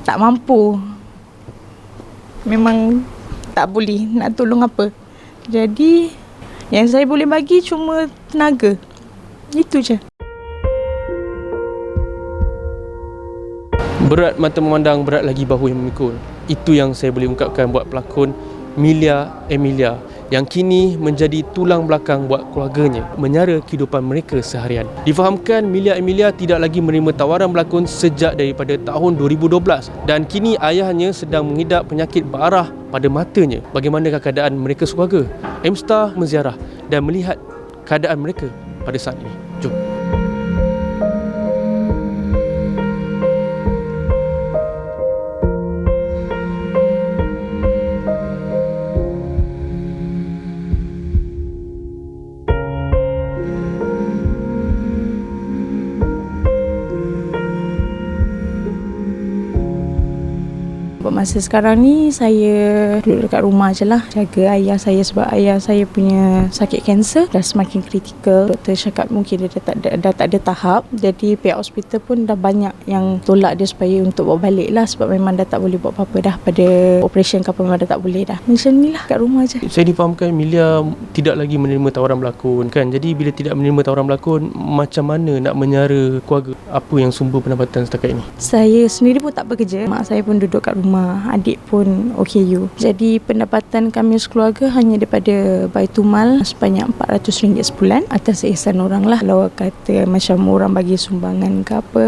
tak mampu. Memang tak boleh nak tolong apa. Jadi yang saya boleh bagi cuma tenaga. Itu je. Berat mata memandang, berat lagi bahu yang memikul. Itu yang saya boleh ungkapkan buat pelakon Millia Emilia yang kini menjadi tulang belakang buat keluarganya menyara kehidupan mereka seharian. Difahamkan Millia Emilia tidak lagi menerima tawaran berlakon sejak daripada tahun 2012 dan kini ayahnya sedang mengidap penyakit berarah pada matanya. Bagaimanakah keadaan mereka sekeluarga? M-Star menziarah dan melihat keadaan mereka pada saat ini. Jom. Masa sekarang ni saya duduk dekat rumah je lah, jaga ayah saya sebab ayah saya punya sakit kanser dah semakin kritikal. Doktor cakap mungkin dia dah tak ada tahap, jadi pihak hospital pun dah banyak yang tolak dia supaya untuk bawa balik lah sebab memang dah tak boleh buat apa-apa dah pada operation ke apa, memang dah tak boleh dah. Macam ni lah kat rumah je. Saya difahamkan Millia tidak lagi menerima tawaran berlakon kan, jadi bila tidak menerima tawaran berlakon, macam mana nak menyara keluarga? Apa yang sumber pendapatan setakat ini? Saya sendiri pun tak bekerja, mak saya pun duduk kat rumah, adik pun OKU. Jadi pendapatan kami sekeluarga hanya daripada Baitumal sebanyak RM400 sebulan atas ihsan orang lah. Kalau kata macam orang bagi sumbangan ke apa,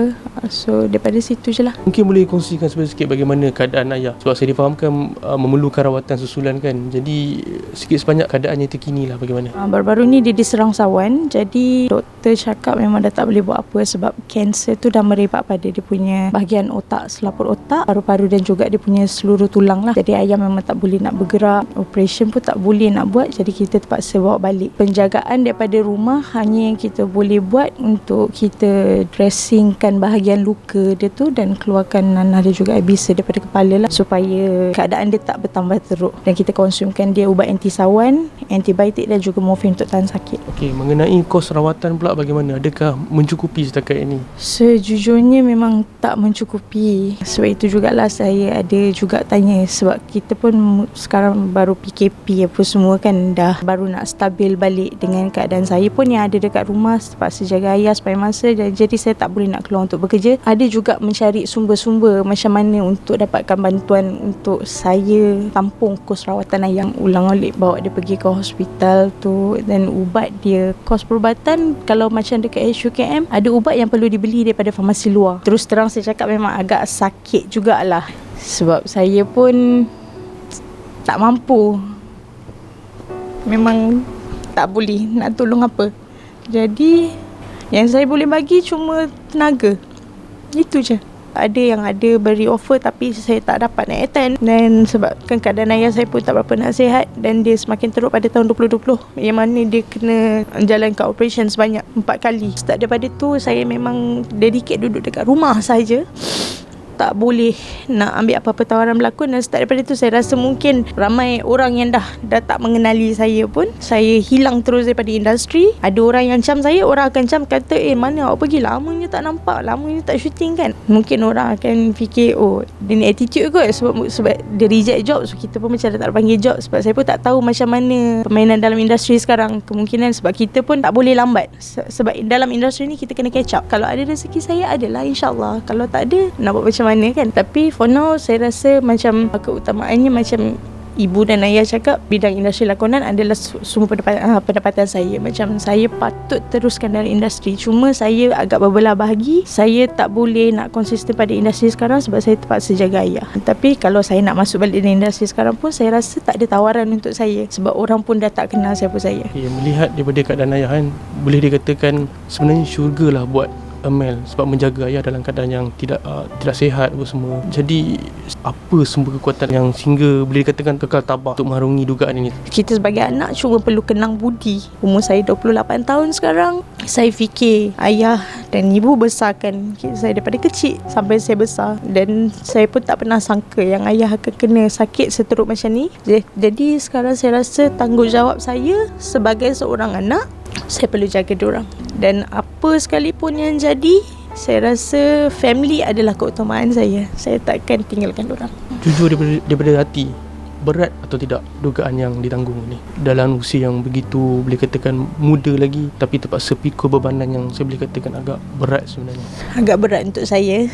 so daripada situ je lah. Mungkin boleh kongsikan sikit bagaimana keadaan ayah, sebab saya difahamkan memerlukan rawatan susulan kan, jadi sikit sebanyak keadaannya terkini lah bagaimana? Baru-baru ni dia diserang sawan, jadi doktor cakap memang dah tak boleh buat apa sebab kanser tu dah merebak pada dia punya bahagian otak, selaput otak, paru-paru dan juga dia punya seluruh tulang lah. Jadi ayah memang tak boleh nak bergerak, operation pun tak boleh nak buat, jadi kita terpaksa bawa balik. Penjagaan daripada rumah hanya yang kita boleh buat untuk kita dressingkan bahagian luka dia tu dan keluarkan nanah dia juga air bisa daripada kepala lah supaya keadaan dia tak bertambah teruk, dan kita konsumkan dia ubat anti sawan, antibiotik dan juga morfin untuk tahan sakit. Okey, mengenai kos rawatan pula bagaimana? Adakah mencukupi setakat ini? Sejujurnya memang tak mencukupi. Sebab itu jugalah saya ada juga tanya, sebab kita pun sekarang baru PKP apa semua kan, dah baru nak stabil balik dengan keadaan saya pun yang ada dekat rumah terpaksa jaga ayah supaya masa, jadi saya tak boleh nak keluar untuk bekerja. Ada juga mencari sumber-sumber macam mana untuk dapatkan bantuan untuk saya tampung kos rawatan ayah, ulang-alik bawa dia pergi ke hospital tu, dan ubat dia, kos perubatan kalau macam dekat HUKM ada ubat yang perlu dibeli daripada farmasi luar. Terus terang saya cakap memang agak sakit jugalah sebab saya pun tak mampu. Memang tak boleh nak tolong apa. Jadi yang saya boleh bagi cuma tenaga. Itu je. Ada yang ada beri offer tapi saya tak dapat nak attend, dan sebabkan keadaan ayah saya pun tak berapa nak sihat dan dia semakin teruk pada tahun 2020 yang mana dia kena jalankan operation sebanyak 4 kali. Start daripada tu saya memang dedicate duduk dekat rumah saja, tak boleh nak ambil apa-apa tawaran berlakon. Dan start daripada tu saya rasa mungkin ramai orang yang dah tak mengenali saya pun, saya hilang terus daripada industri. Ada orang yang cam saya, orang akan cam kata mana awak pergi, lamanya tak nampak, lamanya tak syuting kan. Mungkin orang akan fikir dia ni attitude kot sebab dia reject job, so kita pun macam dah tak panggil job. Sebab saya pun tak tahu macam mana permainan dalam industri sekarang. Kemungkinan sebab kita pun tak boleh lambat, sebab dalam industri ni kita kena catch up. Kalau ada rezeki saya adalah InsyaAllah, kalau tak ada nak buat macam mana kan. Tapi for now saya rasa macam keutamaannya macam ibu dan ayah cakap, bidang industri lakonan adalah semua pendapatan saya. Macam saya patut teruskan dalam industri, cuma saya agak berbelah bahagi. Saya tak boleh nak konsisten pada industri sekarang sebab saya terpaksa jaga ayah. Tapi kalau saya nak masuk balik dalam industri sekarang pun saya rasa tak ada tawaran untuk saya sebab orang pun dah tak kenal siapa saya. Melihat daripada keadaan ayah kan, boleh dikatakan sebenarnya syurga lah buat Amel sebab menjaga ayah dalam keadaan yang tidak sihat apa semua. Jadi apa sumber kekuatan yang sehingga boleh dikatakan kekal tabah untuk mengharungi dugaan ini? Kita sebagai anak cuma perlu kenang budi. Umur saya 28 tahun sekarang. Saya fikir ayah dan ibu besarkan saya daripada kecil sampai saya besar, dan saya pun tak pernah sangka yang ayah akan kena sakit seteruk macam ni. Jadi sekarang saya rasa tanggungjawab saya sebagai seorang anak, saya perlu jaga diorang. Dan apa sekalipun yang jadi, saya rasa family adalah keutamaan saya. Saya takkan tinggalkan orang. Jujur daripada hati, berat atau tidak dugaan yang ditanggung ni? Dalam usia yang begitu boleh katakan muda lagi, tapi terpaksa pikul bebanan yang saya boleh katakan agak berat sebenarnya. Agak berat untuk saya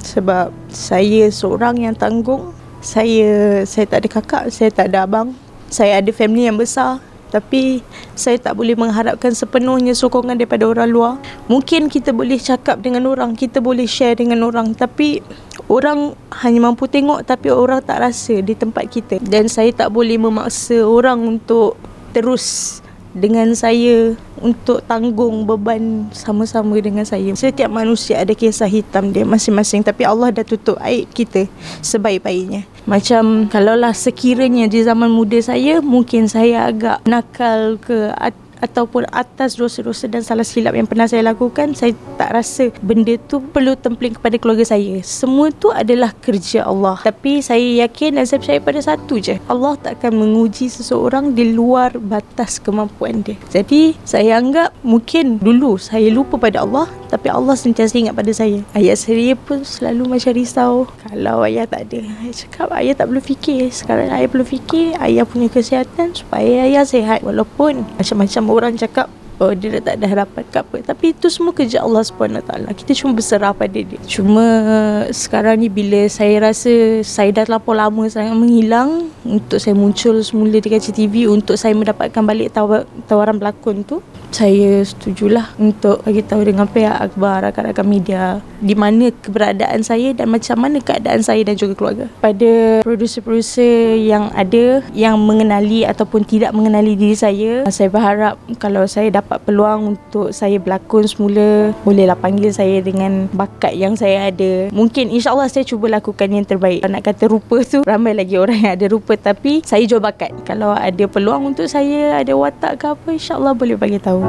sebab saya seorang yang tanggung. Saya tak ada kakak, saya tak ada abang. Saya ada family yang besar, tapi saya tak boleh mengharapkan sepenuhnya sokongan daripada orang luar. Mungkin kita boleh cakap dengan orang, kita boleh share dengan orang, tapi orang hanya mampu tengok, tapi orang tak rasa di tempat kita. Dan saya tak boleh memaksa orang untuk terus dengan saya, untuk tanggung beban sama-sama dengan saya. Setiap manusia ada kisah hitam dia masing-masing, tapi Allah dah tutup aib kita sebaik-baiknya. Macam kalaulah sekiranya di zaman muda saya, mungkin saya agak nakal ke ataupun atas dosa-dosa dan salah silap yang pernah saya lakukan, saya tak rasa benda tu perlu templing kepada keluarga saya. Semua tu adalah kerja Allah. Tapi saya yakin dan saya percaya pada satu je, Allah tak akan menguji seseorang di luar batas kemampuan dia. Jadi saya anggap mungkin dulu saya lupa pada Allah, tapi Allah sentiasa ingat pada saya. Ayah saya pun selalu macam risau kalau ayah tak ada. Ayah cakap ayah tak perlu fikir. Sekarang ayah perlu fikir ayah punya kesihatan supaya ayah sihat. Walaupun macam-macam orang cakap, oh dia dah tak ada harapan ke apa, tapi itu semua kerja Allah SWT. Kita cuma berserah pada dia. Cuma sekarang ni bila saya rasa saya dah terlalu lama sangat menghilang, untuk saya muncul semula di kaca TV, untuk saya mendapatkan balik tawaran pelakon tu, saya setujulah untuk bagi tahu dengan pihak akhbar, rakan-rakan media di mana keberadaan saya dan macam mana keadaan saya dan juga keluarga. Pada produser-produser yang ada, yang mengenali ataupun tidak mengenali diri saya berharap kalau saya dapat peluang untuk saya berlakon semula, bolehlah panggil saya dengan bakat yang saya ada. Mungkin insyaAllah saya cuba lakukan yang terbaik. Nak kata rupa tu, ramai lagi orang yang ada rupa, tapi saya jual bakat. Kalau ada peluang untuk saya, ada watak ke apa, insyaAllah boleh bagi tahu.